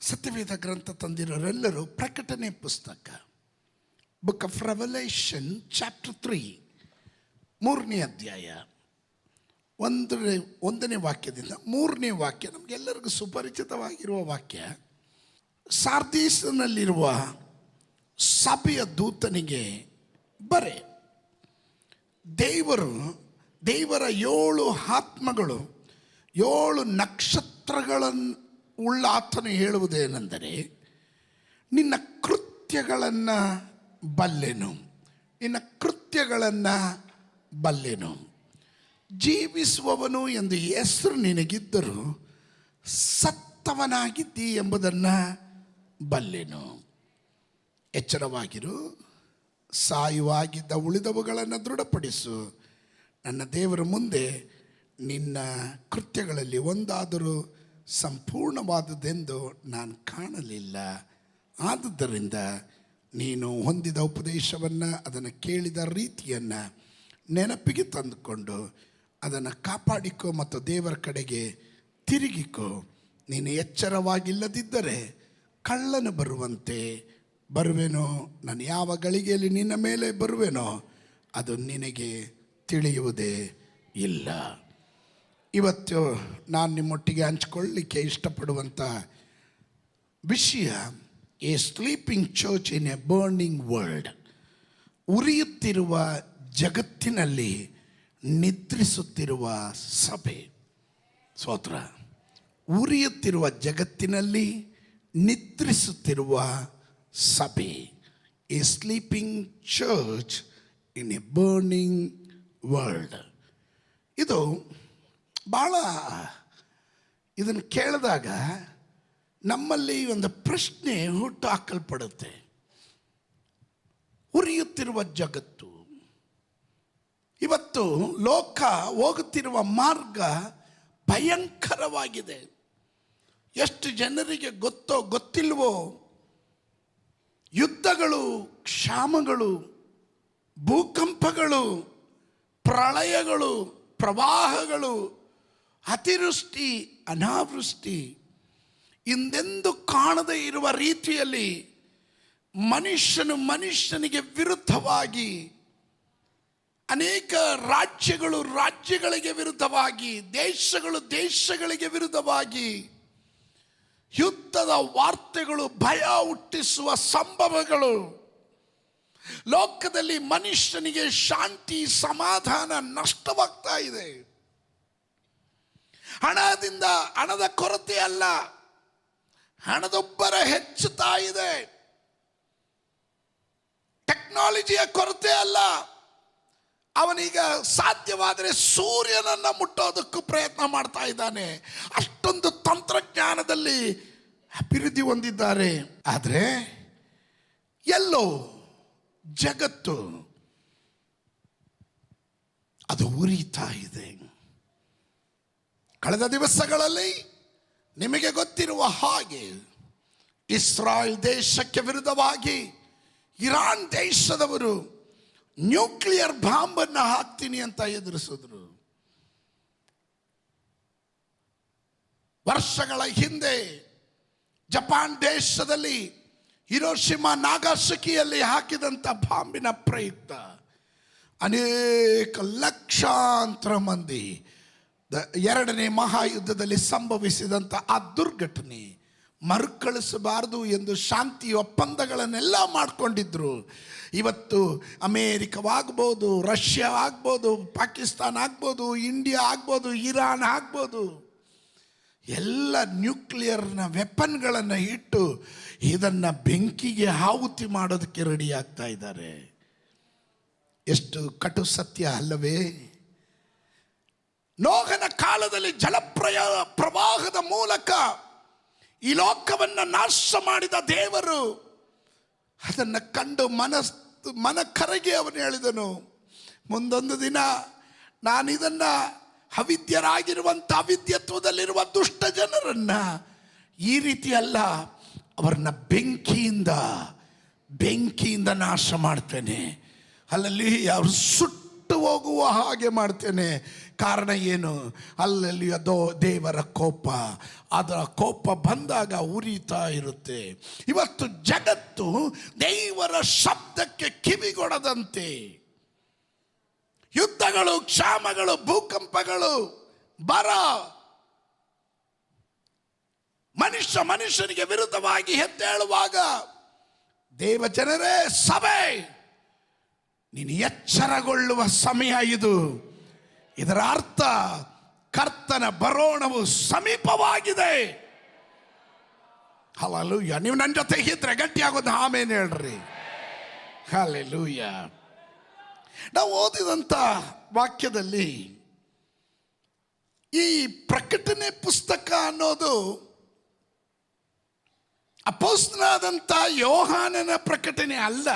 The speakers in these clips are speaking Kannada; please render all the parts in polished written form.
ಸತ್ಯವೇದ ಗ್ರಂಥ ತಂದಿರೋರೆಲ್ಲರೂ ಪ್ರಕಟಣೆ ಪುಸ್ತಕ ಬುಕ್ ಆಫ್ ರೆವಲೇಷನ್ ಚಾಪ್ಟರ್ 3 3ನೇ ಅಧ್ಯಾಯ 1ನೇ ವಾಕ್ಯದಿಂದ 3ನೇ ವಾಕ್ಯ ನಮಗೆಲ್ಲರಿಗೂ ಸುಪರಿಚಿತವಾಗಿರುವ ವಾಕ್ಯ. ಸಾರ್ದೀಸಿನಲ್ಲಿರುವ ಸಭೆಯ ದೂತನಿಗೆ ಬರೆ, ದೇವರ 7 ಆತ್ಮಗಳು 7 ನಕ್ಷತ್ರಗಳನ್ನು ಉಳ್ಳ ಆತನು ಹೇಳುವುದೇನೆಂದರೆ, ನಿನ್ನ ಕೃತ್ಯಗಳನ್ನು ಬಲ್ಲೆನು, ಜೀವಿಸುವವನು ಎಂದು ಹೆಸರು ನಿನಗಿದ್ದರೂ ಸತ್ತವನಾಗಿದ್ದಿ ಎಂಬುದನ್ನು ಬಲ್ಲೆನು. ಎಚ್ಚರವಾಗಿರು, ಸಾಯುವಾಗಿದ್ದ ಉಳಿದವುಗಳನ್ನು ದೃಢಪಡಿಸು. ನನ್ನ ದೇವರ ಮುಂದೆ ನಿನ್ನ ಕೃತ್ಯಗಳಲ್ಲಿ ಒಂದಾದರೂ ಸಂಪೂರ್ಣವಾದುದೆಂದು ನಾನು ಕಾಣಲಿಲ್ಲ. ಆದುದರಿಂದ ನೀನು ಹೊಂದಿದ ಉಪದೇಶವನ್ನು, ಅದನ್ನು ಕೇಳಿದ ರೀತಿಯನ್ನು ನೆನಪಿಗೆ ತಂದುಕೊಂಡು ಅದನ್ನು ಕಾಪಾಡಿಕೊ ಮತ್ತು ದೇವರ ಕಡೆಗೆ ತಿರುಗಿಕೊ. ನೀನು ಎಚ್ಚರವಾಗಿಲ್ಲದಿದ್ದರೆ ಕಳ್ಳನು ಬರುವಂತೆ ಬರುವೆನೋ, ನಾನು ಯಾವ ಗಳಿಗೆಯಲ್ಲಿ ನಿನ್ನ ಮೇಲೆ ಬರುವೆನೋ ಅದು ನಿನಗೆ ತಿಳಿಯುವುದೇ ಇಲ್ಲ. ಇವತ್ತು ನಾನು ನಿಮ್ಮೊಟ್ಟಿಗೆ ಹಂಚಿಕೊಳ್ಳಲಿಕ್ಕೆ ಇಷ್ಟಪಡುವಂಥ ವಿಷಯ, A sleeping church in a burning world. ಉರಿಯುತ್ತಿರುವ ಜಗತ್ತಿನಲ್ಲಿ ನಿದ್ರಿಸುತ್ತಿರುವ ಸಭೆ. ಸ್ತೋತ್ರ. ಉರಿಯುತ್ತಿರುವ ಜಗತ್ತಿನಲ್ಲಿ ನಿದ್ರಿಸುತ್ತಿರುವ ಸಭೆ. A sleeping church in a burning world. ಇದು ಭಾಳ, ಇದನ್ನು ಕೇಳಿದಾಗ ನಮ್ಮಲ್ಲಿ ಒಂದು ಪ್ರಶ್ನೆ ಹುಟ್ಟು ಹಾಕಲ್ಪಡುತ್ತೆ. ಉರಿಯುತ್ತಿರುವ ಜಗತ್ತು. ಇವತ್ತು ಲೋಕ ಹೋಗುತ್ತಿರುವ ಮಾರ್ಗ ಭಯಂಕರವಾಗಿದೆ. ಎಷ್ಟು ಜನರಿಗೆ ಗೊತ್ತೋ ಗೊತ್ತಿಲ್ವೋ, ಯುದ್ಧಗಳು, ಕ್ಷಾಮಗಳು, ಭೂಕಂಪಗಳು, ಪ್ರಳಯಗಳು, ಪ್ರವಾಹಗಳು, ಅತಿವೃಷ್ಟಿ, ಅನಾವೃಷ್ಟಿ, ಹಿಂದೆಂದೂ ಕಾಣದೇ ಇರುವ ರೀತಿಯಲ್ಲಿ ಮನುಷ್ಯನಿಗೆ ವಿರುದ್ಧವಾಗಿ, ಅನೇಕ ರಾಜ್ಯಗಳಿಗೆ ವಿರುದ್ಧವಾಗಿ, ದೇಶಗಳಿಗೆ ವಿರುದ್ಧವಾಗಿ ಯುದ್ಧದ ವಾರ್ತೆಗಳು, ಭಯ ಹುಟ್ಟಿಸುವ ಸಂಭವಗಳು. ಲೋಕದಲ್ಲಿ ಮನುಷ್ಯನಿಗೆ ಶಾಂತಿ, ಸಮಾಧಾನ ನಷ್ಟವಾಗ್ತಾ ಇದೆ. ಹಣದ ಕೊರತೆ ಅಲ್ಲ, ಹಣದೊಬ್ಬರ ಹೆಚ್ಚುತ್ತಾ ಇದೆ. ಟೆಕ್ನಾಲಜಿಯ ಕೊರತೆ ಅಲ್ಲ, ಅವನೀಗ ಸಾಧ್ಯವಾದರೆ ಸೂರ್ಯನನ್ನು ಮುಟ್ಟೋದಕ್ಕೂ ಪ್ರಯತ್ನ ಮಾಡ್ತಾ ಇದ್ದಾನೆ. ಅಷ್ಟೊಂದು ತಂತ್ರಜ್ಞಾನದಲ್ಲಿ ಅಭಿವೃದ್ಧಿ ಹೊಂದಿದ್ದಾರೆ. ಆದರೆ ಎಲ್ಲೋ ಜಗತ್ತು ಅದು ಉರಿತಾ ಇದೆ. ಕಳೆದ ದಿವಸಗಳಲ್ಲಿ ನಿಮಗೆ ಗೊತ್ತಿರುವ ಹಾಗೆ ಇಸ್ರಾಯೇಲ್ ದೇಶಕ್ಕೆ ವಿರುದ್ಧವಾಗಿ ಇರಾನ್ ದೇಶದವರು ನ್ಯೂಕ್ಲಿಯರ್ ಬಾಂಬನ್ನು ಹಾಕ್ತೀನಿ ಅಂತ ಎದುರಿಸಿದ್ರು. ವರ್ಷಗಳ ಹಿಂದೆ ಜಪಾನ್ ದೇಶದಲ್ಲಿ ಹಿರೋಶಿಮಾ ನಾಗಾಸಾಕಿಯಲ್ಲಿ ಹಾಕಿದಂಥ ಬಾಂಬಿನ ಪ್ರಯುಕ್ತ ಅನೇಕ ಲಕ್ಷಾಂತರ ಮಂದಿ, 2ನೇ ಮಹಾಯುದ್ಧದಲ್ಲಿ ಸಂಭವಿಸಿದಂಥ ಆ ದುರ್ಘಟನೆ ಮರುಕಳಿಸಬಾರದು ಎಂದು ಶಾಂತಿ ಒಪ್ಪಂದಗಳನ್ನೆಲ್ಲ ಮಾಡಿಕೊಂಡಿದ್ರು. ಇವತ್ತು ಅಮೇರಿಕವಾಗ್ಬೋದು, ರಷ್ಯಾ ಆಗ್ಬೋದು, ಪಾಕಿಸ್ತಾನ ಆಗ್ಬೋದು, ಇಂಡಿಯಾ ಆಗ್ಬೋದು, ಇರಾನ್ ಆಗ್ಬೋದು, ಎಲ್ಲ ನ್ಯೂಕ್ಲಿಯರ್ನ ವೆಪನ್ಗಳನ್ನು ಇಟ್ಟು ಇದನ್ನು ಬೆಂಕಿಗೆ ಆಹುತಿ ಮಾಡೋದಕ್ಕೆ ರೆಡಿ ಆಗ್ತಾ ಇದ್ದಾರೆ. ಎಷ್ಟು ಕಟು ಸತ್ಯ ಅಲ್ಲವೇ? ನೋಹನ ಕಾಲದಲ್ಲಿ ಪ್ರವಾಹದ ಮೂಲಕ ಈ ಲೋಕವನ್ನು ನಾಶ ಮಾಡಿದ ದೇವರು ಅದನ್ನು ಕಂಡು ಮನ ಕರಗಿ ಅವನು ಹೇಳಿದನು, ಮುಂದೊಂದು ದಿನ ನಾನು ಇದನ್ನು ಅವಿದ್ಯತ್ವದಲ್ಲಿರುವ ದುಷ್ಟ ಜನರನ್ನ ಈ ರೀತಿ ಅಲ್ಲ, ಅವರನ್ನ ಬೆಂಕಿಯಿಂದ ನಾಶ ಮಾಡ್ತೇನೆ. ಅಲ್ಲಲ್ಲಿ ಅವರು ಸುಟ್ಟು ಹೋಗುವ ಹಾಗೆ ಮಾಡ್ತೇನೆ. ಕಾರಣ ಏನು? ಅಲ್ಲಲ್ಲಿ ಅದೋ ದೇವರ ಕೋಪ, ಅದರ ಕೋಪ ಬಂದಾಗ ಉರಿತಾ ಇರುತ್ತೆ. ಇವತ್ತು ಜಗತ್ತು ದೇವರ ಶಬ್ದಕ್ಕೆ ಕಿವಿಗೊಡದಂತೆ ಯುದ್ಧಗಳು, ಕ್ಷಾಮಗಳು, ಭೂಕಂಪಗಳು, ಬರ, ಮನುಷ್ಯನಿಗೆ ವಿರುದ್ಧವಾಗಿ ಎದ್ದೇಳುವಾಗ ದೇವ ಜನರೇ, ಸಭೆ, ನೀನು ಎಚ್ಚರಗೊಳ್ಳುವ ಸಮಯ ಇದು. ಇದರ ಅರ್ಥ ಕರ್ತನ ಬರೋಣವು ಸಮೀಪವಾಗಿದೆ. ಹಲ್ಲೆಲೂಯಾ. ನೀವು ನನ್ನ ಜೊತೆ ಇದ್ರೆ ಗಟ್ಟಿಯಾಗೋದು ಆಮೇಲೆ ಹೇಳ್ರಿ. ಹಲ್ಲೆಲೂಯಾ. ನಾವು ಓದಿದಂಥ ವಾಕ್ಯದಲ್ಲಿ ಈ ಪ್ರಕಟಣೆ ಪುಸ್ತಕ ಅನ್ನೋದು ಅಪೊಸ್ತಲನಾದಂಥ ಯೋಹಾನನ ಪ್ರಕಟಣೆ ಅಲ್ಲ,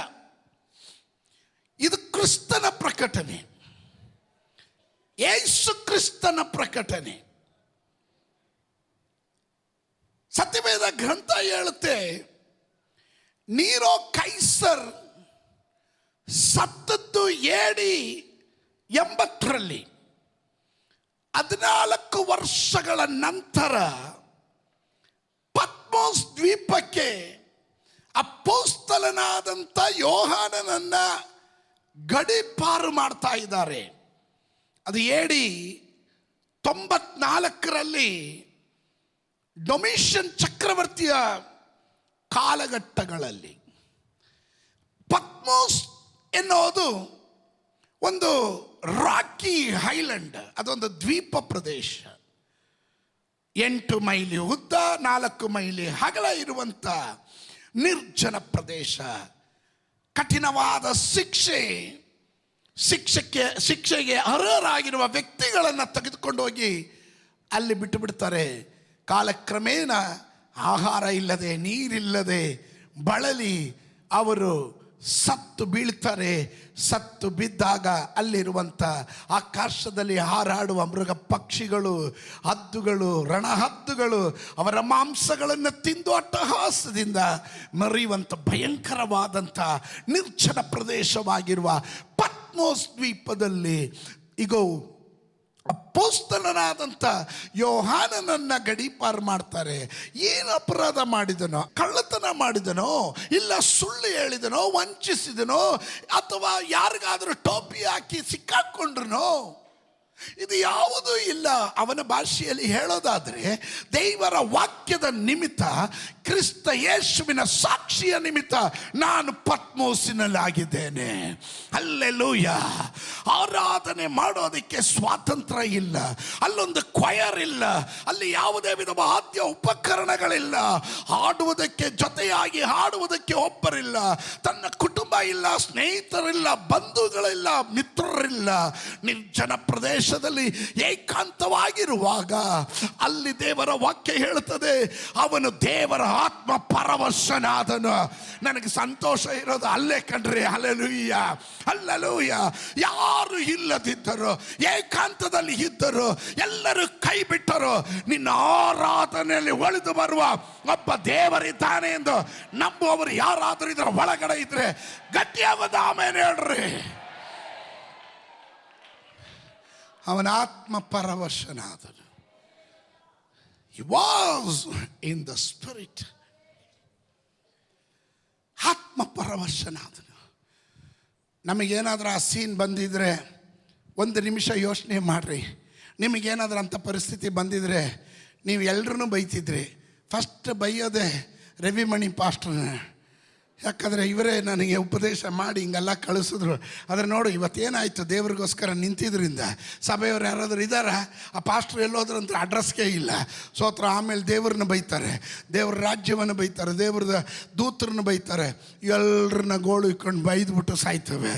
ಇದು ಕ್ರಿಸ್ತನ ಪ್ರಕಟಣೆ, ಯೇಸು ಕ್ರಿಸ್ತನ ಪ್ರಕಟಣೆ. ಸತ್ಯವೇದ ಗ್ರಂಥ ಹೇಳುತ್ತೆ, ನೀರೋ ಕೈಸರ್ ಸತ್ತದ್ದು AD 80ರಲ್ಲಿ. 14 ವರ್ಷಗಳ ನಂತರ ಪತ್ಮೋಸ್ ದ್ವೀಪಕ್ಕೆ ಅಪೊಸ್ತಲನಾದಂಥ ಯೋಹಾನನನ್ನ ಗಡೀಪಾರು ಮಾಡ್ತಾ ಇದ್ದಾರೆ. ಅದು AD 94ರಲ್ಲಿ ಡೊಮಿಷಿಯನ್ ಚಕ್ರವರ್ತಿಯ ಕಾಲಘಟ್ಟಗಳಲ್ಲಿ. ಪತ್ಮೋಸ್ ಎನ್ನುವುದು ಒಂದು ರಾಕಿ ಐಲ್ಯಾಂಡ್, ಅದೊಂದು ದ್ವೀಪ ಪ್ರದೇಶ. 8 ಮೈಲಿ ಉದ್ದ, 4 ಮೈಲಿ ಅಗಲ ಇರುವಂಥ ನಿರ್ಜನ ಪ್ರದೇಶ. ಕಠಿಣವಾದ ಶಿಕ್ಷೆಗೆ ಅರ್ಹರಾಗಿರುವ ವ್ಯಕ್ತಿಗಳನ್ನು ತೆಗೆದುಕೊಂಡು ಹೋಗಿ ಅಲ್ಲಿ ಬಿಟ್ಟು ಬಿಡ್ತಾರೆ. ಕಾಲಕ್ರಮೇಣ ಆಹಾರ ಇಲ್ಲದೆ, ನೀರಿಲ್ಲದೆ ಬಳಲಿ ಅವರು ಸತ್ತು ಬೀಳ್ತಾರೆ. ಸತ್ತು ಬಿದ್ದಾಗ ಅಲ್ಲಿರುವಂಥ ಆಕಾಶದಲ್ಲಿ ಹಾರಾಡುವ ಮೃಗ ಪಕ್ಷಿಗಳು, ಹದ್ದುಗಳು, ರಣಹದ್ದುಗಳು ಅವರ ಮಾಂಸಗಳನ್ನು ತಿಂದು ಅಟ್ಟಹಾಸದಿಂದ ಮರೆಯುವಂಥ ಭಯಂಕರವಾದಂಥ ನಿರ್ಜನ ಪ್ರದೇಶವಾಗಿರುವ ಪತ್ಮೋಸ್ ದ್ವೀಪದಲ್ಲಿ ಈಗ ಅಪೊಸ್ತಲನಾದಂಥ ಯೋಹಾನನನ್ನ ಗಡೀಪಾರು ಮಾಡ್ತಾರೆ. ಏನು ಅಪರಾಧ ಮಾಡಿದನೋ? ಕಳ್ಳತನ ಮಾಡಿದನೋ? ಇಲ್ಲ ಸುಳ್ಳು ಹೇಳಿದನೋ? ವಂಚಿಸಿದನೋ? ಅಥವಾ ಯಾರಿಗಾದರೂ ಟೋಪಿ ಹಾಕಿ ಸಿಕ್ಕಾಕೊಂಡ್ರು? ಇದು ಯಾವುದೂ ಇಲ್ಲ. ಅವನ ಭಾಷೆಯಲ್ಲಿ ಹೇಳೋದಾದರೆ, ದೇವರ ವಾಕ್ಯದ ನಿಮಿತ್ತ, ಕ್ರಿಸ್ತ ಯೇಸುವಿನ ಸಾಕ್ಷಿಯ ನಿಮಿತ್ತ ನಾನು ಪತ್ಮೋಸಿನಲ್ಲಾಗಿದ್ದೇನೆ. ಹಲ್ಲೆಲೂಯಾ. ಆರಾಧನೆ ಮಾಡೋದಕ್ಕೆ ಸ್ವಾತಂತ್ರ್ಯ ಇಲ್ಲ, ಅಲ್ಲೊಂದು ಕ್ವಯರ್ ಇಲ್ಲ, ಅಲ್ಲಿ ಯಾವುದೇ ವಿಧದ ವಾದ್ಯ ಉಪಕರಣಗಳಿಲ್ಲ, ಹಾಡುವುದಕ್ಕೆ ಜೊತೆಯಾಗಿ ಹಾಡುವುದಕ್ಕೆ ಒಬ್ಬರಿಲ್ಲ, ತನ್ನ ಕುಟುಂಬ ಇಲ್ಲ, ಸ್ನೇಹಿತರಿಲ್ಲ, ಬಂಧುಗಳಿಲ್ಲ, ಮಿತ್ರರಿಲ್ಲ. ನಿರ್ಜನ ಪ್ರದೇಶದಲ್ಲಿ ಏಕಾಂತವಾಗಿರುವಾಗ ಅಲ್ಲಿ ದೇವರ ವಾಕ್ಯ ಹೇಳುತ್ತದೆ, ಅವನು ದೇವರ ಆತ್ಮ ಪರವಶನಾದನು. ನನಗೆ ಸಂತೋಷ ಇರೋದು ಅಲ್ಲೇ ಕಣ್ರಿ. Hallelujah, hallelujah. ಯಾರು ಇಲ್ಲದಿದ್ದರು, ಏಕಾಂತದಲ್ಲಿ ಇದ್ದರು, ಎಲ್ಲರೂ ಕೈ ಬಿಟ್ಟರು. ನಿನ್ನ ಆರಾಧನೆಯಲ್ಲಿ ಒಳಿದು ಬರುವ ಒಬ್ಬ ದೇವರಿದ್ದಾನೆ ಎಂದು ನಂಬುವವರು ಯಾರಾದರೂ ಇದರ ಒಳಗಡೆ ಇದ್ರೆ ಗಟ್ಟಿಯಾಗೋದು ಆಮೇಲೆ ಹೇಳ್ರಿ. ಅವನ ಆತ್ಮ ಪರವಶನಾದನು. He was in the spirit. ಆತ್ಮ ಪರವಶನಾದನು. ನಮಗೇನಾದರೂ ಆ ಸೀನ್ ಬಂದಿದ್ರೆ 1 ನಿಮಿಷ ಯೋಚನೆ ಮಾಡ್ರಿ. ನಿಮಗೇನಾದರೂ ಅಂಥ ಪರಿಸ್ಥಿತಿ ಬಂದಿದ್ರೆ ನೀವು ಎಲ್ಲರೂ ಬೈತಿದ್ರಿ. ಫಸ್ಟ್ ಬೈಯೋದೆ ರವಿಮಣಿ ಪಾಸ್ಟರ್ನ. ಯಾಕಂದರೆ ಇವರೇ ನನಗೆ ಉಪದೇಶ ಮಾಡಿ ಹಿಂಗೆಲ್ಲ ಕಳಿಸಿದ್ರು. ಆದರೆ ನೋಡು ಇವತ್ತೇನಾಯಿತು, ದೇವ್ರಿಗೋಸ್ಕರ ನಿಂತಿದ್ರಿಂದ ಸಭೆಯವ್ರು ಯಾರಾದರೂ ಇದ್ದಾರ? ಆ ಪಾಸ್ಟ್ರು ಎಲ್ಲೋದ್ರು ಅಂತ ಅಡ್ರೆಸ್ಗೆ ಇಲ್ಲ. ಸೋತ್ರ ಆಮೇಲೆ ದೇವ್ರನ್ನ ಬೈತಾರೆ, ದೇವ್ರ ರಾಜ್ಯವನ್ನು ಬೈತಾರೆ, ದೇವ್ರದ ದೂತರನ್ನ ಬೈತಾರೆ. ಎಲ್ಲರನ್ನ ಗೋಳು ಇಟ್ಕೊಂಡು ಬೈದ್ಬಿಟ್ಟು ಸಾಯ್ತವೆ.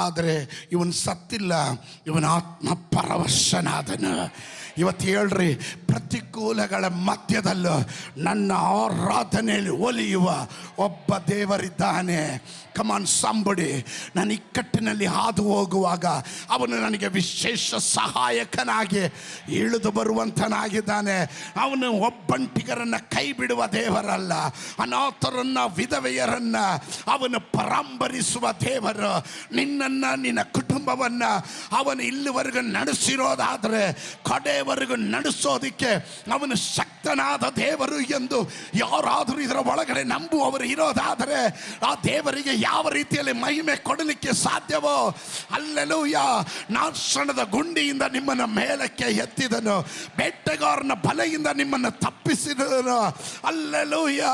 ಆದರೆ ಇವನು ಸತ್ತಿಲ್ಲ, ಇವನ ಆತ್ಮ ಪರವಶನಾದನು. ಇವತ್ತು ಹೇಳ್ರಿ, ಪ್ರತಿಕೂಲಗಳ ಮಧ್ಯದಲ್ಲೂ ನನ್ನ ಆರಾಧನೆಯಲ್ಲಿ ಒಲಿಯುವ ಒಬ್ಬ ದೇವರಿದ್ದಾನೆ. ಕಮಾನ್ ಸಂಬಡಿ. ನಾನು ಇಕ್ಕಟ್ಟಿನಲ್ಲಿ ಹಾದು ಹೋಗುವಾಗ ಅವನು ನನಗೆ ವಿಶೇಷ ಸಹಾಯಕನಾಗಿ ಇಳಿದು ಬರುವಂತನಾಗಿದ್ದಾನೆ. ಅವನು ಒಬ್ಬಂಟಿಗರನ್ನು ಕೈ ಬಿಡುವ ದೇವರಲ್ಲ, ಅನಾಥರನ್ನ ವಿಧವೆಯರನ್ನ ಅವನು ಪರಂಬರಿಸುವ ದೇವರು. ನಿನ್ನನ್ನು ನಿನ್ನ ಕುಟುಂಬವನ್ನು ಅವನು ಇಲ್ಲಿವರೆಗೂ ನಡೆಸಿರೋದಾದರೆ ಕಡೆಯವರೆಗೂ ನಡೆಸೋದಿಕ್ಕೆ ಅವನು ಶಕ್ತನಾದ ದೇವರು ಎಂದು ಯಾರಾದರೂ ಇದರ ಒಳಗಡೆ ನಂಬುವವರು ಇರೋದಾದರೆ ಆ ದೇವರಿಗೆ ಯಾವ ರೀತಿಯಲ್ಲಿ ಮಹಿಮೆ ಕೊಡಲಿಕ್ಕೆ ಸಾಧ್ಯವೋ. ಹಲ್ಲೆಲೂಯಾ. ನಾಶನದ ಗುಂಡಿಯಿಂದ ನಿಮ್ಮನ್ನು ಮೇಲಕ್ಕೆ ಎತ್ತಿದನು, ಬೇಟೆಗಾರನ ಬಲೆಯಿಂದ ನಿಮ್ಮನ್ನು ತಪ್ಪಿಸಿದನು. ಹಲ್ಲೆಲೂಯಾ.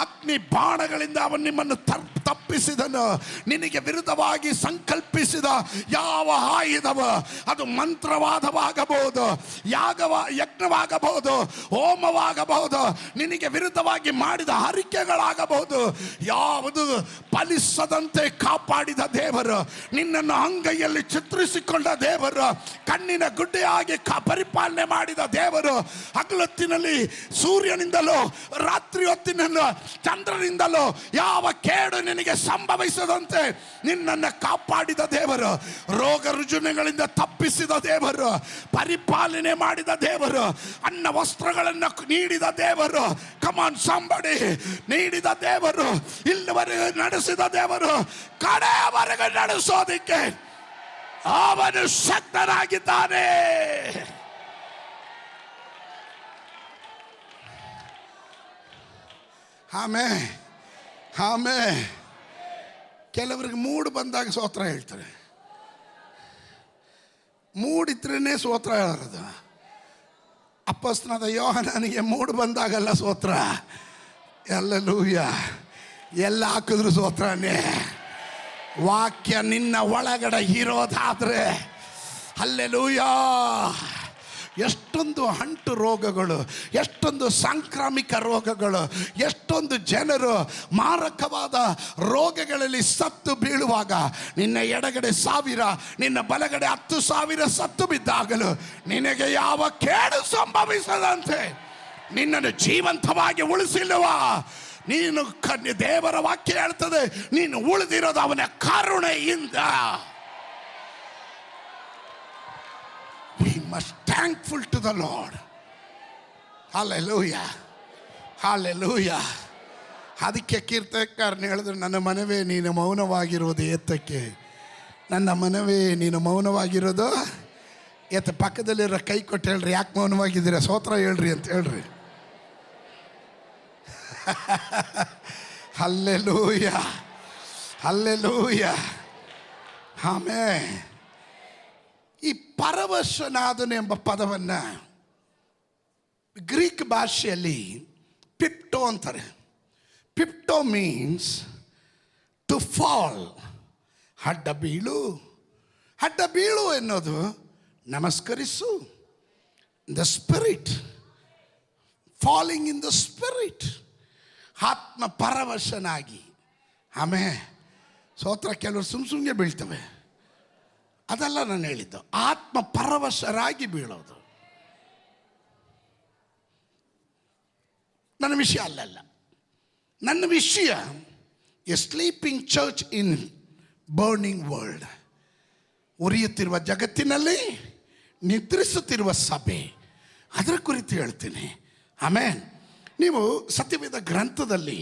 ಅಗ್ನಿ ಬಾಣಗಳಿಂದ ಅವನು ನಿಮ್ಮನ್ನು ತಪ್ಪಿಸಿದನು. ನಿನಗೆ ವಿರುದ್ಧವಾಗಿ ಸಂಕಲ್ಪಿಸಿದ ಯಾವ ಆಯುಧವ, ಅದು ಮಂತ್ರವಾದವಾಗಬಹುದು, ಯಜ್ಞವಾಗಬಹುದು, ಹೋಮವಾಗಬಹುದು, ನಿನಗೆ ವಿರುದ್ಧವಾಗಿ ಮಾಡಿದ ಹರಿಕೆಗಳಾಗಬಹುದು, ಯಾವುದು ಫಲಿಸದಂತೆ ಕಾಪಾಡಿದ ದೇವರು, ನಿನ್ನನ್ನು ಅಂಗೈಯಲ್ಲಿ ಚಿತ್ರಿಸಿಕೊಂಡ ದೇವರು, ಕಣ್ಣಿನ ಗುಡ್ಡೆಯಾಗಿ ಪರಿಪಾಲನೆ ಮಾಡಿದ ದೇವರು, ಹಗಲೊತ್ತಿನಲ್ಲಿ ಸೂರ್ಯನಿಂದಲೂ ರಾತ್ರಿ ಹೊತ್ತಿನಲ್ಲೂ ಚಂದ್ರನಿಂದಲೂ ಯಾವ ಕೇಡು ನಿನಗೆ ಸಂಭವಿಸದಂತೆ ನಿನ್ನನ್ನು ಕಾಪಾಡಿದ ದೇವರು, ರೋಗ ರುಜಿನಗಳಿಂದ ತಪ್ಪಿಸಿದ ದೇವರು, ಪರಿಪಾಲನೆ ಮಾಡಿದ ದೇವರು, ಅನ್ನ ವಸ್ತ್ರಗಳನ್ನು ನೀಡಿದ ದೇವರು. ಕಮಾನ್ ಸಂಬಡಿ. ನೀಡಿದ ದೇವರು, ಇಲ್ಲಿವರೆಗೂ ನಡೆಸಿದ ದೇವರು, ಕಡೆಯವರೆಗೂ ನಡೆಸೋದಿಕ್ಕೆ ಅವನು ಶಕ್ತನಾಗಿದ್ದಾನೆ. ಆಮೇಲೆ ಕೆಲವರಿಗೆ ಮೂಡ್ ಬಂದಾಗ ಸ್ತೋತ್ರ ಹೇಳ್ತಾರೆ. ಮೂಡಿದ್ರೇ ಸ್ತೋತ್ರ ಹೇಳೋದು. ಅಪೊಸ್ತಲನಾದ ಯೋಹಾನನಿಗೆ ಮೂಡ್ ಬಂದಾಗಲ್ಲ ಸ್ತೋತ್ರ. ಹಲ್ಲೆಲೂಯಾ. ಎಲ್ಲ ಹಾಕಿದ್ರು ಸ್ತೋತ್ರನೇ. ವಾಕ್ಯ ನಿನ್ನ ಒಳಗಡೆ ಇರೋದಾದ್ರೆ ಹಲ್ಲೆಲೂಯಾ. ಎಷ್ಟೊಂದು ಅಂಟು ರೋಗಗಳು, ಎಷ್ಟೊಂದು ಸಾಂಕ್ರಾಮಿಕ ರೋಗಗಳು, ಎಷ್ಟೊಂದು ಜನರು ಮಾರಕವಾದ ರೋಗಗಳಲ್ಲಿ ಸತ್ತು ಬೀಳುವಾಗ ನಿನ್ನ ಎಡಗಡೆ 1000, ನಿನ್ನ ಬಲಗಡೆ 10,000 ಸತ್ತು ಬಿದ್ದಾಗಲೂ ನಿನಗೆ ಯಾವ ಕೇಡು ಸಂಭವಿಸದಂತೆ ನಿನ್ನನ್ನು ಜೀವಂತವಾಗಿ ಉಳಿಸಿಲ್ಲವ. ನೀನು ದೇವರ ವಾಕ್ಯ ಹೇಳ್ತದೆ, ನೀನು ಉಳಿದಿರೋದು ಅವನ ಕರುಣೆಯಿಂದ. We must thankful to the Lord. Hallelujah. Hallelujah. ಅದಕ್ಕೆ ಕೀರ್ತನೆಕಾರನು ಹೇಳಿದ್ರು, ನನ್ನ ಮನವೇ ನೀನು ಮೌನವಾಗಿರೋದು ಏತಕ್ಕೆ, ನನ್ನ ಮನವೇ ನೀನು ಮೌನವಾಗಿರೋದು ಏತ. ಪಕ್ಕದಲ್ಲಿರೋ ಕೈ ಕೊಟ್ಟು ಹೇಳ್ರಿ, ಯಾಕೆ ಮೌನವಾಗಿದ್ದೀರ, ಸ್ತೋತ್ರ ಹೇಳ್ರಿ ಅಂತ ಹೇಳ್ರಿ. ಹಲ್ಲೆಲೂಯಾ. ಹಲ್ಲೆಲೂಯಾ. ಆಮೇಲೆ ಈ ಪರವಶನಾದನು ಎಂಬ ಪದವನ್ನು ಗ್ರೀಕ್ ಭಾಷೆಯಲ್ಲಿ ಪಿಪ್ಟೋ ಅಂತಾರೆ. ಪಿಪ್ಟೋ ಮೀನ್ಸ್ ಟು ಫಾಲ್. ಅಡ್ಡ ಬೀಳು. ಅಡ್ಡ ಬೀಳು ಎನ್ನುವುದು ನಮಸ್ಕರಿಸು. The spirit, falling in the spirit. ಆತ್ಮ ಪರವಶನಾಗಿ. ಆಮೇಲೆ ಸ್ತೋತ್ರ ಕೆಲವರು ಸುಮ್ಗೆ ಬೀಳ್ತವೆ, ಅದಲ್ಲ ನಾನು ಹೇಳಿದ್ದು. ಆತ್ಮ ಪರವಶರಾಗಿ ಬೀಳೋದು ನನ್ನ ವಿಷಯ ಅಲ್ಲಲ್ಲ. ನನ್ನ ವಿಷಯ A sleeping church in burning world. ಉರಿಯುತ್ತಿರುವ ಜಗತ್ತಿನಲ್ಲಿ ನಿದ್ರಿಸುತ್ತಿರುವ ಸಭೆ, ಅದರ ಕುರಿತು ಹೇಳ್ತೀನಿ. ಆಮೇಲೆ ನೀವು ಸತ್ಯವೇದ ಗ್ರಂಥದಲ್ಲಿ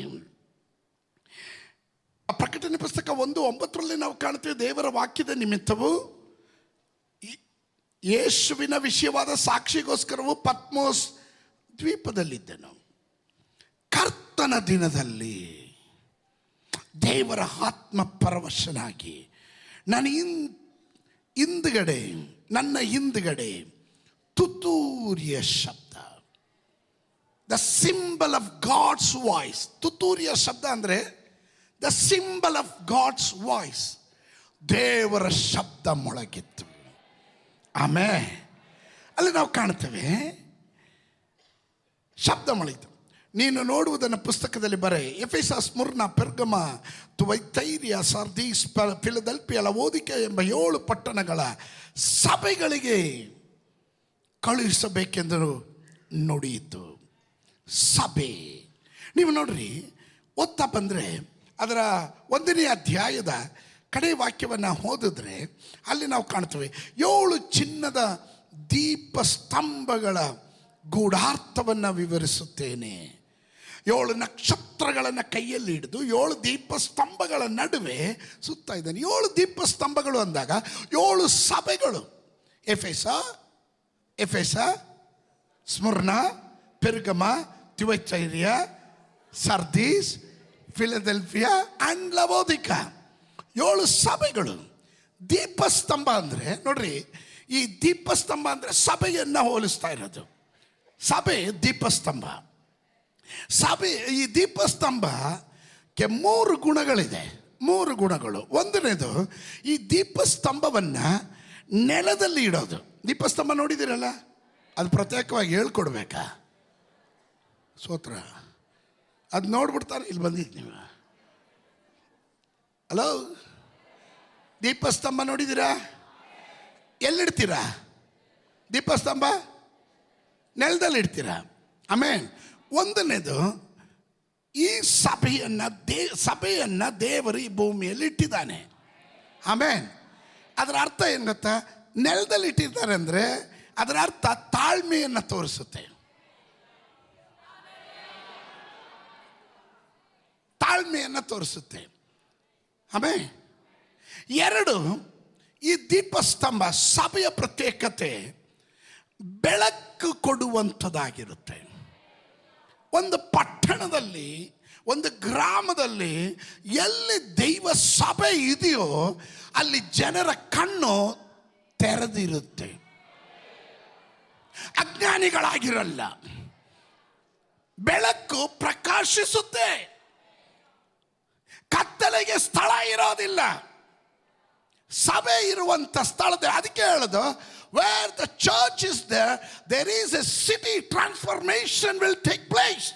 ಪ್ರಕಟಣೆ ಪುಸ್ತಕ 1:9 ನಾವು ಕಾಣ್ತೇವೆ, ದೇವರ ವಾಕ್ಯದ ನಿಮಿತ್ತವು ಯೇಸುವಿನ ವಿಷಯವಾದ ಸಾಕ್ಷಿಗೋಸ್ಕರವು ಪತ್ಮೋಸ್ ದ್ವೀಪದಲ್ಲಿದ್ದೆನು. ಕರ್ತನ ದಿನದಲ್ಲಿ ದೇವರ ಆತ್ಮ ಪರವಶನಾಗಿ ನನ್ನ ಹಿಂದುಗಡೆ ತುತ್ತೂರಿಯ ಶಬ್ದ, the symbol of God's voice. ತುತ್ತೂರಿಯ ಶಬ್ದ ಅಂದರೆ the symbol of God's voice, ದೇವರ ಶಬ್ದ ಮೊಳಗಿತ್ತು. ಆಮೇಲೆ ಅಲ್ಲಿ ನಾವು ಕಾಣ್ತೇವೆ ಶಬ್ದ ಮೊಳಗಿತು. ನೀನು ನೋಡುವುದನ್ನು ಪುಸ್ತಕದಲ್ಲಿ ಬರೆ. ಎಫೆಸ, ಸ್ಮುರ್ನ, ಪೆರ್ಗಮ, ತುವೈತೈರಿಯ, ಸಾರ್ದೀಸ್, ಫಿಲದೆಲ್ಫಿಯ, ಲವೋದಿಕೇಯ ಎಂಬ 7 ಪಟ್ಟಣಗಳ ಸಭೆಗಳಿಗೆ ಕಳುಹಿಸಬೇಕೆಂದು ನುಡಿಯಿತು. ಸಭೆ, ನೀವು ನೋಡ್ರಿ, ಓದ್ತಾ ಬಂದರೆ ಅದರ 1ನೇ ಅಧ್ಯಾಯದ ಕಡೆ ವಾಕ್ಯವನ್ನು ಓದಿದ್ರೆ ಅಲ್ಲಿ ನಾವು ಕಾಣ್ತೇವೆ, 7 ಚಿನ್ನದ ದೀಪಸ್ತಂಭಗಳ ಗೂಢಾರ್ಥವನ್ನು ವಿವರಿಸುತ್ತೇನೆ. 7 ನಕ್ಷತ್ರಗಳನ್ನು ಕೈಯಲ್ಲಿ ಹಿಡಿದು 7 ದೀಪಸ್ತಂಭಗಳ ನಡುವೆ ಸುತ್ತಾ ಇದ್ದಾನೆ. 7 ದೀಪಸ್ತಂಭಗಳು ಅಂದಾಗ 7 ಸಭೆಗಳು: ಎಫೆಸ, ಸ್ಮುರ್ನ, ಪೆರ್ಗಮ, ಥಿಯತೈರ, ಸರ್ದೀಸ್, ಫಿಲದೆಲ್ಫಿಯಾ ಅಂಡ್ ಲವೋದಿಕ. 7 ಸಭೆಗಳು. ದೀಪಸ್ತಂಭ ಅಂದರೆ ನೋಡ್ರಿ, ಈ ದೀಪಸ್ತಂಭ ಅಂದರೆ ಸಭೆಯನ್ನು ಹೋಲಿಸ್ತಾ ಇರೋದು. ಸಭೆ ದೀಪಸ್ತಂಭ. ಸಭೆ, ಈ ದೀಪಸ್ತಂಭಕ್ಕೆ 3 ಗುಣಗಳಿದೆ. 3 ಗುಣಗಳು. 1ನೇದು, ಈ ದೀಪಸ್ತಂಭವನ್ನು ನೆಲದಲ್ಲಿ ಇಡೋದು. ದೀಪಸ್ತಂಭ ನೋಡಿದ್ದೀರಲ್ಲ, ಅದು ಪ್ರತ್ಯೇಕವಾಗಿ ಹೇಳ್ಕೊಡ್ಬೇಕಾ? ಸ್ತೋತ್ರ. ಅದು ನೋಡ್ಬಿಡ್ತಾರೆ. ಇಲ್ಲಿ ಬಂದಿದ್ದು ನೀವು. ಹಲೋ, ದೀಪಸ್ತಂಭ ನೋಡಿದ್ದೀರಾ? ಎಲ್ಲಿಡ್ತೀರಾ ದೀಪಸ್ತಂಭ? ನೆಲದಲ್ಲಿ ಇಡ್ತೀರಾ. ಆಮೇಲೆ 1ನೇದು, ಈ ಸಭೆಯನ್ನು ದೇವರು ಈ ಭೂಮಿಯಲ್ಲಿ ಇಟ್ಟಿದ್ದಾನೆ. ಆಮೇಲೆ ಅದರ ಅರ್ಥ ಏನು ಗೊತ್ತಾ? ನೆಲದಲ್ಲಿ ಇಟ್ಟಿದ್ದಾರೆ ಅಂದರೆ ಅದರ ಅರ್ಥ ತಾಳ್ಮೆಯನ್ನು ತೋರಿಸುತ್ತೆ. ತಾಳ್ಮೆಯನ್ನು ತೋರಿಸುತ್ತೆ. ಆಮೇಲೆ 2, ಈ ದೀಪಸ್ತಂಭ ಸಭೆಯ ಪ್ರತ್ಯೇಕತೆ ಬೆಳಕು ಕೊಡುವಂಥದ್ದಾಗಿರುತ್ತೆ. ಒಂದು ಪಟ್ಟಣದಲ್ಲಿ, ಒಂದು ಗ್ರಾಮದಲ್ಲಿ ಎಲ್ಲಿ ದೈವ ಸಭೆ ಇದೆಯೋ ಅಲ್ಲಿ ಜನರ ಕಣ್ಣು ತೆರೆದಿರುತ್ತೆ. ಅಜ್ಞಾನಿಗಳಾಗಿರಲ್ಲ. ಬೆಳಕು ಪ್ರಕಾಶಿಸುತ್ತೆ. ಕತ್ತಲೆಗೆ ಸ್ಥಳ ಇರೋದಿಲ್ಲ. ಸಭೆ ಇರುವಂಥ ಸ್ಥಳದ, ಅದಕ್ಕೆ ಹೇಳೋದು, where the church is there is a city transformation will take place.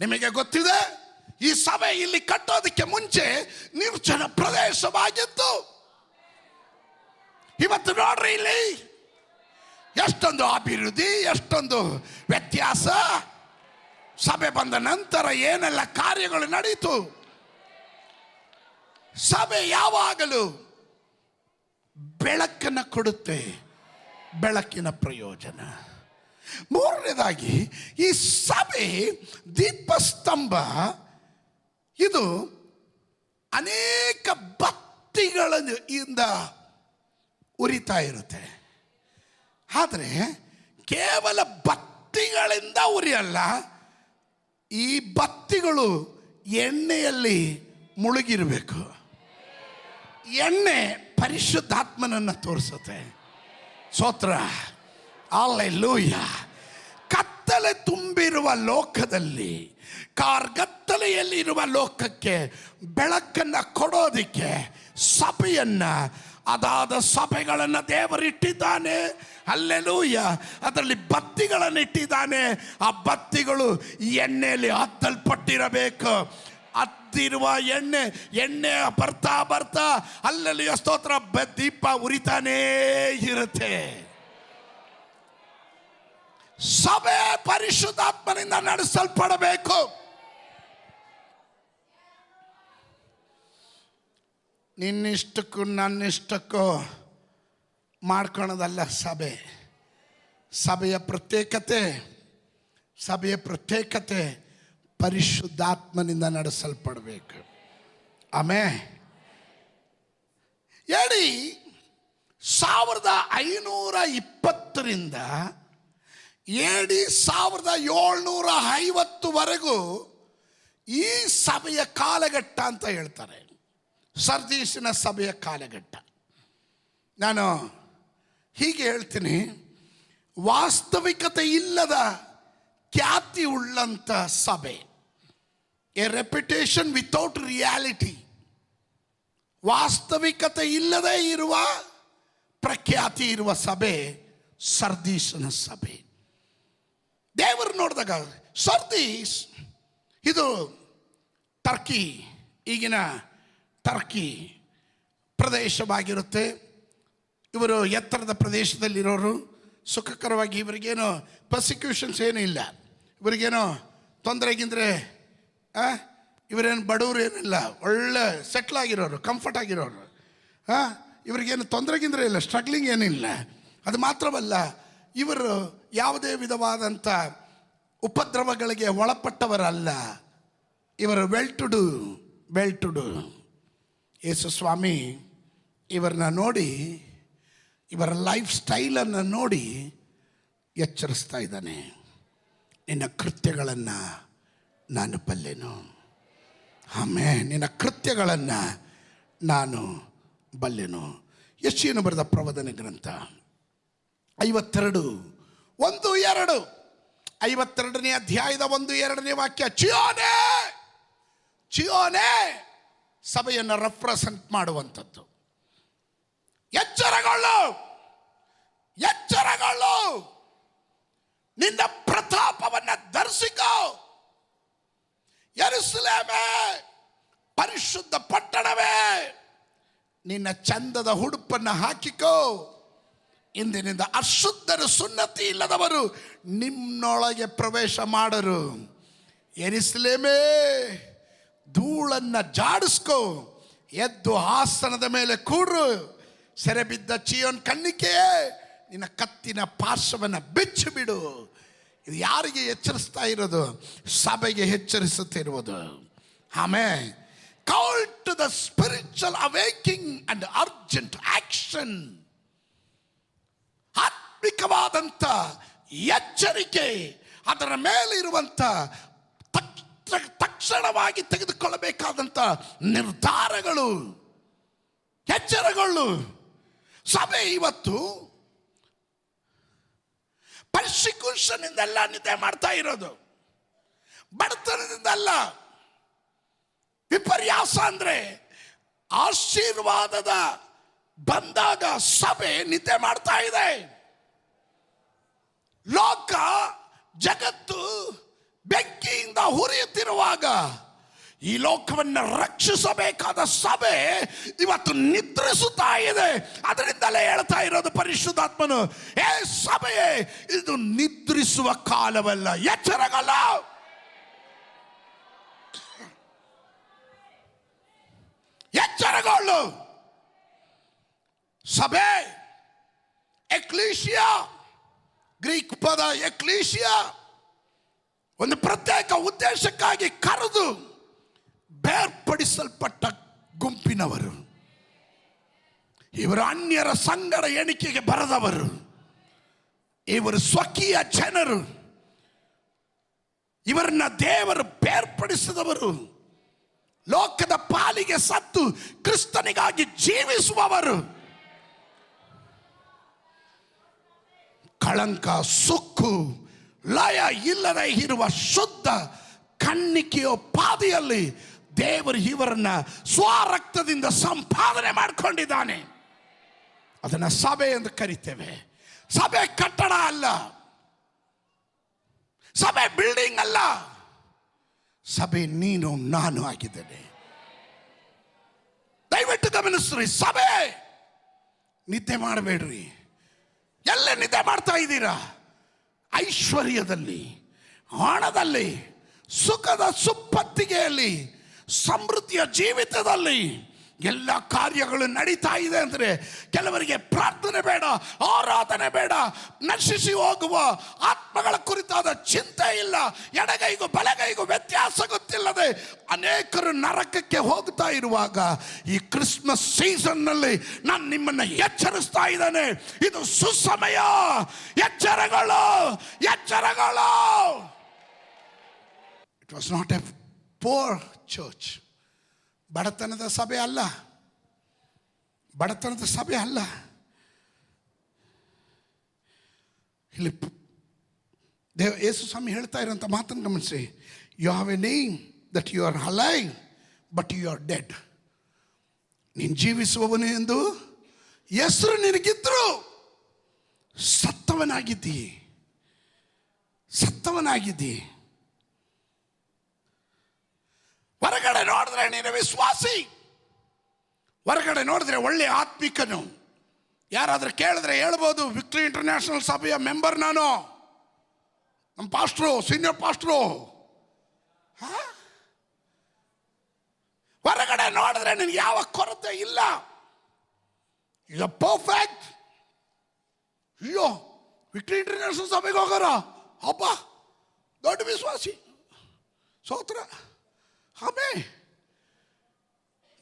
ನಿಮಗೆ ಗೊತ್ತಿದೆ, ಈ ಸಭೆ ಇಲ್ಲಿ ಕಟ್ಟೋದಕ್ಕೆ ಮುಂಚೆ ನಿರ್ಜನ ಪ್ರದೇಶವಾಗಿತ್ತು. ಇವತ್ತು ನೋಡ್ರಿ, ಇಲ್ಲಿ ಎಷ್ಟೊಂದು ಅಭಿವೃದ್ಧಿ, ಎಷ್ಟೊಂದು ವ್ಯತ್ಯಾಸ. ಸಭೆ ಬಂದ ನಂತರ ಏನೆಲ್ಲ ಕಾರ್ಯಗಳು ನಡೀತು. ಸಭೆ ಯಾವಾಗಲೂ ಬೆಳಕನ್ನು ಕೊಡುತ್ತೆ. ಬೆಳಕಿನ ಪ್ರಯೋಜನ. 3ನೇದಾಗಿ, ಈ ಸಭೆ ದೀಪಸ್ತಂಭ ಇದು ಅನೇಕ ಬತ್ತಿಗಳಿಂದ ಉರಿತಾ ಇರುತ್ತೆ. ಆದರೆ ಕೇವಲ ಬತ್ತಿಗಳಿಂದ ಉರಿಯಲ್ಲ, ಈ ಬತ್ತಿಗಳು ಎಣ್ಣೆಯಲ್ಲಿ ಮುಳುಗಿರಬೇಕು. ಎಣ್ಣೆ ಪರಿಶುದ್ಧಾತ್ಮನನ್ನು ತೋರಿಸುತ್ತೆ. ಸ್ತೋತ್ರ. ಹಲ್ಲೆಲೂಯಾ. ಕತ್ತಲೆ ತುಂಬಿರುವ ಲೋಕದಲ್ಲಿ, ಕಾರ್ಗತ್ತಲೆಯಲ್ಲಿರುವ ಲೋಕಕ್ಕೆ ಬೆಳಕನ್ನು ಕೊಡೋದಿಕ್ಕೆ ಸಭೆಯನ್ನು, ಅದಾದ ಸಭೆಗಳನ್ನು ದೇವರಿಟ್ಟಿದ್ದಾನೆ. ಹಲ್ಲೆಲೂಯಾ. ಅದರಲ್ಲಿ ಬತ್ತಿಗಳನ್ನು ಇಟ್ಟಿದ್ದಾನೆ. ಆ ಬತ್ತಿಗಳು ಎಣ್ಣೆಯಲ್ಲಿ ಹತ್ತಲ್ಪಟ್ಟಿರಬೇಕು. ಹತ್ತಿರುವ ಎಣ್ಣೆ ಬರ್ತಾ ಬರ್ತಾ ಅಲ್ಲೆಲ್ಲ ಸ್ತೋತ್ರ, ದೀಪ ಉರಿತಾನೇ ಇರುತ್ತೆ. ಸಭೆ ಪರಿಶುದ್ಧಾತ್ಮನಿಂದ ನಡೆಸಲ್ಪಡಬೇಕು. ನಿನ್ನಿಷ್ಟಕ್ಕೂ ನನ್ನಿಷ್ಟಕ್ಕೂ ಮಾಡ್ಕೊಳೋದಲ್ಲ ಸಭೆ. ಸಭೆಯ ಪ್ರತ್ಯೇಕತೆ ಪರಿಶುದ್ಧಾತ್ಮನಿಂದ ನಡೆಸಲ್ಪಡಬೇಕು. ಆಮೇಲೆ 1520ರಿಂದ 1750ವರೆಗೂ ಈ ಸಭೆಯ ಕಾಲಘಟ್ಟ ಅಂತ ಹೇಳ್ತಾರೆ. ಸರ್ದೀಸಿನ ಸಭೆಯ ಕಾಲಘಟ್ಟ. ನಾನು ಹೀಗೆ ಹೇಳ್ತೀನಿ, ವಾಸ್ತವಿಕತೆ ಇಲ್ಲದ ಖ್ಯಾತಿ ಉಳ್ಳಂಥ ಸಭೆ. A reputation without reality. ವಾಸ್ತವಿಕತೆ ಇಲ್ಲದೆ ಇರುವ, ಪ್ರಖ್ಯಾತಿ ಇರುವ ಸಭೆ ಸರ್ದೀಸನ ಸಭೆ. ದೇವರು ನೋಡಿದಾಗ ಸರ್ದೀಸ್ ಇದು ಟರ್ಕಿ, ಈಗಿನ ಟರ್ಕಿ ಪ್ರದೇಶವಾಗಿರುತ್ತೆ. ಇವರು ಎತ್ತರದ ಪ್ರದೇಶದಲ್ಲಿರೋರು, ಸುಖಕರವಾಗಿ ಇವರಿಗೇನೋ ಪರ್ಸಿಕ್ಯೂಷನ್ಸ್ ಏನೂ ಇಲ್ಲ, ಇವರಿಗೇನೋ ತೊಂದರೆಗಿಂದರೆ, ಇವರೇನು ಬಡವರು ಏನಿಲ್ಲ, ಒಳ್ಳೆ ಸೆಟ್ಲ್ ಆಗಿರೋರು, ಕಂಫರ್ಟ್ ಆಗಿರೋರು. ಇವರಿಗೇನು ತೊಂದರೆಗಿಂದರೆ ಇಲ್ಲ, ಸ್ಟ್ರಗ್ಲಿಂಗ್ ಏನಿಲ್ಲ. ಅದು ಮಾತ್ರವಲ್ಲ, ಇವರು ಯಾವುದೇ ವಿಧವಾದಂಥ ಉಪದ್ರವಗಳಿಗೆ ಒಳಪಟ್ಟವರಲ್ಲ. ಇವರು ವೆಲ್ ಟು ಡು. ಯೇಸು ಸ್ವಾಮಿ ಇವರನ್ನ ನೋಡಿ, ಇವರ ಲೈಫ್ ಸ್ಟೈಲನ್ನು ನೋಡಿ ಎಚ್ಚರಿಸ್ತಾ ಇದ್ದಾನೆ. ನಿನ್ನ ಕೃತ್ಯಗಳನ್ನು ನಾನು ಬಲ್ಲೆನು. ಆಮೇಲೆ ನಿನ್ನ ಕೃತ್ಯಗಳನ್ನು ನಾನು ಬಲ್ಲೆನು. ಯೆಶಾಯನು ಬರೆದ ಪ್ರವಾದನೆ ಗ್ರಂಥ 52:1-2, 52ನೇ ಅಧ್ಯಾಯದ 1-2ನೇ ವಾಕ್ಯ. ಚಿಯೋನೇ, ಚಿಯೋನೇ ಸಭೆಯನ್ನು ರೆಪ್ರೆಸೆಂಟ್ ಮಾಡುವಂಥದ್ದು. ಎಚ್ಚರಗೊಳ್ಳು, ಎಚ್ಚರಗೊಳ್ಳು, ನಿನ್ನ ಪ್ರತಾಪವನ್ನು ಧರಿಸಿಕೋ. ಯೆರೂಸಲೇಮೇ, ಪರಿಶುದ್ಧ ಪಟ್ಟಣವೇ, ನಿನ್ನ ಚಂದದ ಉಡುಪನ್ನು ಹಾಕಿಕೋ. ಇಂದಿನಿಂದ ಅಶುದ್ಧರು, ಸುನ್ನತಿ ಇಲ್ಲದವರು ನಿಮ್ಮೊಳಗೆ ಪ್ರವೇಶ ಮಾಡರು. ಯೆರೂಸಲೇಮೇ, ಧೂಳನ್ನು ಜಾಡಿಸ್ಕೋ, ಎದ್ದು ಆಸನದ ಮೇಲೆ ಕೂಡ್ರು. ಸೆರೆಬಿದ್ದ ಚೀಯೋನ್ ಕನ್ನಿಕೆಯೇ, ನಿನ್ನ ಕತ್ತಿನ ಪಾರ್ಶ್ವವನ್ನು ಬಿಚ್ಚು ಬಿಡು. ಇದು ಯಾರಿಗೆ ಎಚ್ಚರಿಸ್ತಾ ಇರೋದು? ಸಭೆಗೆ ಎಚ್ಚರಿಸುತ್ತಿರುವುದು. ಆಮೇಲೆ call to the spiritual awakening and urgent action. ಆತ್ಮಿಕವಾದಂಥ ಎಚ್ಚರಿಕೆ, ಅದರ ಮೇಲಿರುವಂಥ ತಕ್ಷಣವಾಗಿ ತೆಗೆದುಕೊಳ್ಳಬೇಕಾದಂಥ ನಿರ್ಧಾರಗಳು. ಎಚ್ಚರಗೊಳ್ಳು. ಸಭೆ ಇವತ್ತು ಪರ್ಸಿಕ್ಯೂಷನ್ ಇಂದಲ್ಲ ನಿದ್ದೆ ಮಾಡ್ತಾ ಇರೋದು, ಬಡತನದಿಂದಲ್ಲ. ವಿಪರ್ಯಾಸ ಅಂದ್ರೆ ಆಶೀರ್ವಾದದ ಬಂದಾಗ ಸಭೆ ನಿದ್ದೆ ಮಾಡ್ತಾ ಇದೆ. ಲೋಕ ಜಗತ್ತು ಬೆಂಕಿಯಿಂದ ಹುರಿಯುತ್ತಿರುವಾಗ ಈ ಲೋಕವನ್ನು ರಕ್ಷಿಸಬೇಕಾದ ಸಭೆ ಇವತ್ತು ನಿದ್ರಿಸುತ್ತಾ ಇದೆ. ಅದರಿಂದಲೇ ಹೇಳ್ತಾ ಇರೋದು ಪರಿಶುದ್ಧಾತ್ಮನು, ಏ ಸಭೆಯೇ, ಇದು ನಿದ್ರಿಸುವ ಕಾಲವಲ್ಲ, ಎಚ್ಚರಗೊಳ್ಳ. ಎಚ್ಚರಗೊಳ್ಳು. ಸಭೆ, ಎಕ್ಲೀಶಿಯಾ, ಗ್ರೀಕ್ ಪದ ಎಕ್ಲೀಶಿಯಾ, ಒಂದು ಪ್ರತ್ಯೇಕ ಉದ್ದೇಶಕ್ಕಾಗಿ ಕರೆದು ಬೇರ್ಪಡಿಸಲ್ಪಟ್ಟ ಗುಂಪಿನವರು. ಇವರು ಅನ್ಯರ ಸಂಗಡ ಎಣಿಕೆಗೆ ಬರದವರು. ಇವರು ಸ್ವಕೀಯ ಜನರು. ಇವರನ್ನ ದೇವರು ಬೇರ್ಪಡಿಸಿದವರು. ಲೋಕದ ಪಾಲಿಗೆ ಸತ್ತು ಕ್ರಿಸ್ತನಿಗಾಗಿ ಜೀವಿಸುವವರು. ಕಳಂಕ, ಸುಕ್ಕು, ಲಯ ಇಲ್ಲದೆ ಇರುವ ಶುದ್ಧ ಕನ್ನಿಕೆಯ ಪಾದಿಯಲ್ಲಿ ದೇವರು ಇವರನ್ನ ಸ್ವರಕ್ತದಿಂದ ಸಂಪಾದನೆ ಮಾಡಿಕೊಂಡಿದ್ದಾನೆ. ಅದನ್ನು ಸಭೆ ಎಂದು ಕರಿತೇವೆ. ಸಭೆ ಕಟ್ಟಡ ಅಲ್ಲ, ಸಭೆ ಬಿಲ್ಡಿಂಗ್ ಅಲ್ಲ, ಸಭೆ ನೀನು ನಾನು ಆಗಿದ್ದೇನೆ. ದಯವಿಟ್ಟು ಗಮನಿಸ್ರಿ. ಸಭೆ, ನಿದ್ದೆ ಮಾಡಬೇಡ್ರಿ. ಎಲ್ಲ ನಿದ್ದೆ ಮಾಡ್ತಾ ಇದ್ದೀರಾ? ಐಶ್ವರ್ಯದಲ್ಲಿ, ಹಣದಲ್ಲಿ, ಸುಖದ ಸುಪ್ಪತ್ತಿಗೆಯಲ್ಲಿ, ಸಮೃದ್ಧಿಯ ಜೀವಿತದಲ್ಲಿ ಎಲ್ಲ ಕಾರ್ಯಗಳು ನಡೀತಾ ಇದೆ ಅಂದರೆ ಕೆಲವರಿಗೆ ಪ್ರಾರ್ಥನೆ ಬೇಡ, ಆರಾಧನೆ ಬೇಡ, ನಶಿಸಿ ಹೋಗುವ ಆತ್ಮಗಳ ಕುರಿತಾದ ಚಿಂತೆ ಇಲ್ಲ, ಎಡಗೈಗೂ ಬಲಗೈಗೂ ವ್ಯತ್ಯಾಸ ಗೊತ್ತಿಲ್ಲದೆ ಅನೇಕರು ನರಕಕ್ಕೆ ಹೋಗ್ತಾ ಇರುವಾಗ ಈ ಕ್ರಿಸ್ಮಸ್ ಸೀಸನ್ನಲ್ಲಿ ನಾನು ನಿಮ್ಮನ್ನು ಎಚ್ಚರಿಸ್ತಾ ಇದ್ದೇನೆ. ಇದು ಸುಸಮಯ. ಎಚ್ಚರಗಳು, ಎಚ್ಚರಗಳು. It was not a poor church. ಬಡತನದ ಸಭೆ ಅಲ್ಲ, ಬಡತನದ ಸಭೆ ಅಲ್ಲ. ಇಲ್ಲಿ ಯೇಸು ಸ್ವಾಮಿ ಹೇಳ್ತಾ ಇರೋಂಥ ಮಾತನ್ನು ಗಮನಿಸಿ. You have a name that you are alive but you are dead. ನೀನು ಜೀವಿಸುವವನು ಎಂದು ಹೆಸರು ನಿನಗಿದ್ರು ಸತ್ತವನಾಗಿದ್ದಿ, ಸತ್ತವನಾಗಿದ್ದಿ. ಹೊರಗಡೆ ನೋಡಿದ್ರೆ ನೀನು ವಿಶ್ವಾಸಿ, ಹೊರಗಡೆ ನೋಡಿದ್ರೆ ಒಳ್ಳೆ ಆತ್ಮಿಕನು, ಯಾರಾದರೂ ಕೇಳಿದ್ರೆ ಹೇಳ್ಬೋದು, ವಿಕ್ಟ್ರಿ ಇಂಟರ್ನ್ಯಾಷನಲ್ ಸಭೆಯ ಮೆಂಬರ್ ನಾನು, ನಮ್ಮ ಪಾಸ್ಟ್ರು, ಸೀನಿಯರ್ ಪಾಸ್ಟ್ರು. ಹೊರಗಡೆ ನೋಡಿದ್ರೆ ನಿನಗೆ ಯಾವ ಕೊರತೆ ಇಲ್ಲ, ಈಗ ಪರ್ಫೆಕ್ಟ್. ಅಯ್ಯೋ, ವಿಕ್ಟ್ರಿ ಇಂಟರ್ನ್ಯಾಷನಲ್ ಸಭೆಗೆ ಹೋಗೋರ ಹಬ್ಬ, ದೊಡ್ಡ ವಿಶ್ವಾಸಿ, ಸೋತ್ರ. ಆಮೇಲೆ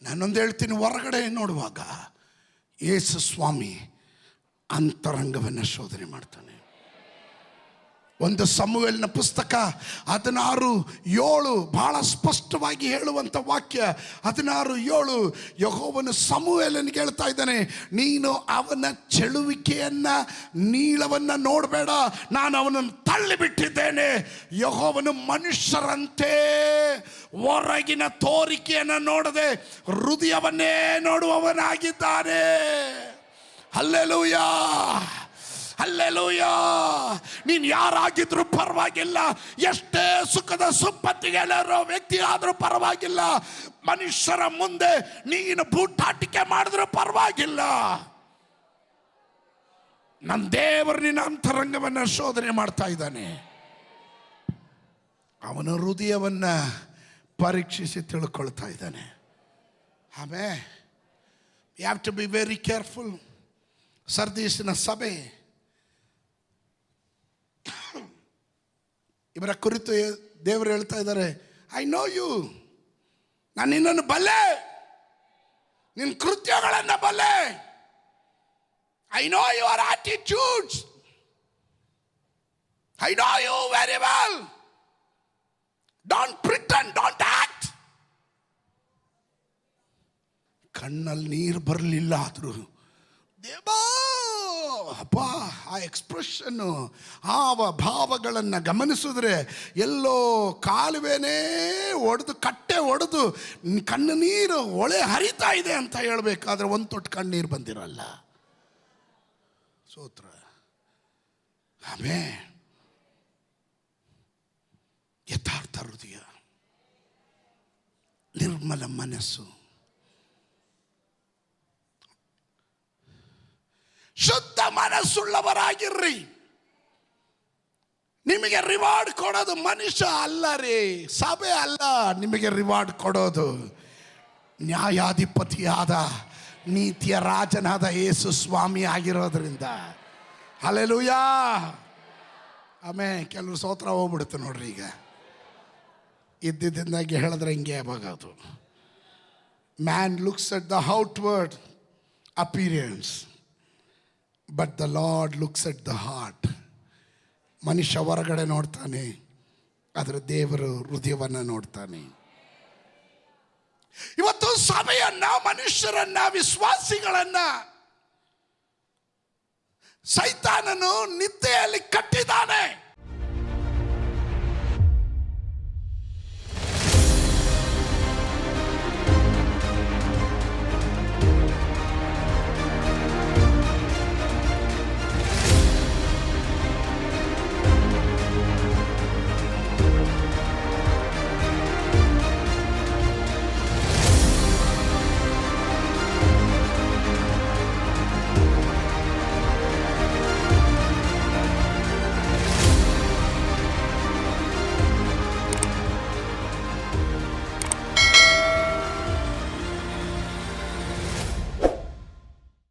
ನಾನೊಂದು ಹೇಳ್ತೀನಿ, ಹೊರಗಡೆ ನೋಡುವಾಗ ಯೇಸು ಸ್ವಾಮಿ ಅಂತರಂಗವನ್ನು ಶೋಧನೆ ಮಾಡ್ತಾನೆ. ಒಂದು ಸಮುವೇಲನ ಪುಸ್ತಕ 16:7 ಬಹಳ ಸ್ಪಷ್ಟವಾಗಿ ಹೇಳುವಂಥ ವಾಕ್ಯ. 16:7 ಯೆಹೋವನು ಸಮುವೇಲನಿಗೆ ಹೇಳ್ತಾ ಇದ್ದಾನೆ, ನೀನು ಅವನ ಚೆಳುವಿಕೆಯನ್ನ, ನೀಳವನ್ನು ನೋಡಬೇಡ, ನಾನು ಅವನನ್ನು ತಳ್ಳಿಬಿಟ್ಟಿದ್ದೇನೆ. ಯೆಹೋವನು ಮನುಷ್ಯರಂತೆ ಹೊರಗಿನ ತೋರಿಕೆಯನ್ನು ನೋಡದೆ ಹೃದಯವನ್ನೇ ನೋಡುವವನಾಗಿದ್ದಾನೆ. Hallelujah, hallelujah. ನೀನು ಯಾರಾಗಿದ್ರೂ ಪರವಾಗಿಲ್ಲ, ಎಷ್ಟೇ ಸುಖದ ಸಂಪತ್ತಿಗೆಲ್ಲರೋ ವ್ಯಕ್ತಿ ಆದರೂ ಪರವಾಗಿಲ್ಲ, ಮನುಷ್ಯರ ಮುಂದೆ ನೀನು ಬೂಟಾಟಿಕೆ ಮಾಡಿದ್ರೂ ಪರವಾಗಿಲ್ಲ. ನನ್ನ ದೇವರು ನಿನ್ನ ಅಂತರಂಗವನ್ನು ಶೋಧನೆ ಮಾಡ್ತಾ ಇದ್ದಾನೆ. ಅವನ ಹೃದಯವನ್ನು ಪರೀಕ್ಷಿಸಿ ತಿಳ್ಕೊಳ್ತಾ ಇದ್ದಾನೆ. ಆಮೇಲೆ you have to be very careful. ಸರ್ದೀಸಿನ ಸಭೆ ಇವರ ಕುರಿತು ದೇವರು ಹೇಳ್ತಾ ಇದ್ದಾರೆ, ಐ ನೋ ಯು, ನಾನು ನಿನ್ನನ್ನು ಬಲ್ಲೆ, ನಿನ್ನ ಕೃತ್ಯಗಳನ್ನು ಬಲ್ಲೆ. I know your attitudes, I know you very well. Don't pretend, don't act. ಕಣ್ಣಲ್ಲಿ ನೀರು ಬರಲಿಲ್ಲ ಆದರೂ ದೇವಾ ಅಪ್ಪ, ಆ ಎಕ್ಸ್ಪ್ರೆಷನ್ನು, ಹಾವ ಭಾವಗಳನ್ನು ಗಮನಿಸಿದ್ರೆ ಎಲ್ಲೋ ಕಾಲುವೆನೇ ಒಡೆದು, ಕಟ್ಟೆ ಒಡೆದು ಕಣ್ಣು ನೀರು ಒಳೆ ಹರಿತಾ ಇದೆ ಅಂತ ಹೇಳಬೇಕಾದ್ರೆ ಒಂದು ತೊಟ್ಟು ಕಣ್ಣೀರು ಬಂದಿರಲ್ಲ. ಸೋತ್ರ. ಆಮೇಲೆ ಯಥಾರ್ಥ ಹೃದಯ, ನಿರ್ಮಲ ಮನಸ್ಸು, ಶುದ್ಧ ಮನಸ್ಸುಳ್ಳವರಾಗಿರ್ರಿ. ನಿಮಗೆ ರಿವಾರ್ಡ್ ಕೊಡೋದು ಮನುಷ್ಯ ಅಲ್ಲ ರೀ, ಸಭೆ ಅಲ್ಲ. ನಿಮಗೆ ರಿವಾರ್ಡ್ ಕೊಡೋದು ನ್ಯಾಯಾಧಿಪತಿಯಾದ ನೀತಿಯ ರಾಜನಾದ ಯೇಸು ಸ್ವಾಮಿ ಆಗಿರೋದ್ರಿಂದ. ಹಲ್ಲೆಲೂಯಾ. ಆಮೇಲೆ ಕೆಲವರು ಸ್ತೋತ್ರ ಹೋಗ್ಬಿಡುತ್ತೆ ನೋಡ್ರಿ. ಈಗ ಇದ್ದಿದ್ದಾಗಿ ಹೇಳಿದ್ರೆ ಹಿಂಗೆ ಆಗೋದು. Man looks at the outward appearance, but the lord looks at the heart. ಮನುಷ್ಯ ಹೊರಗಡೆ ನೋಡ್ತಾನೆ, ಆದರೆ ದೇವರು ಹೃದಯವನ್ನು ನೋಡ್ತಾನೆ. ಇವತ್ತು ಸಭೆಯನ್ನ, ಮನುಷ್ಯರನ್ನ, ವಿಶ್ವಾಸಿಗಳನ್ನ ಸೈತಾನನು ನಿದ್ದೆಯಲ್ಲಿ ಕಟ್ಟಿದ್ದಾನೆ.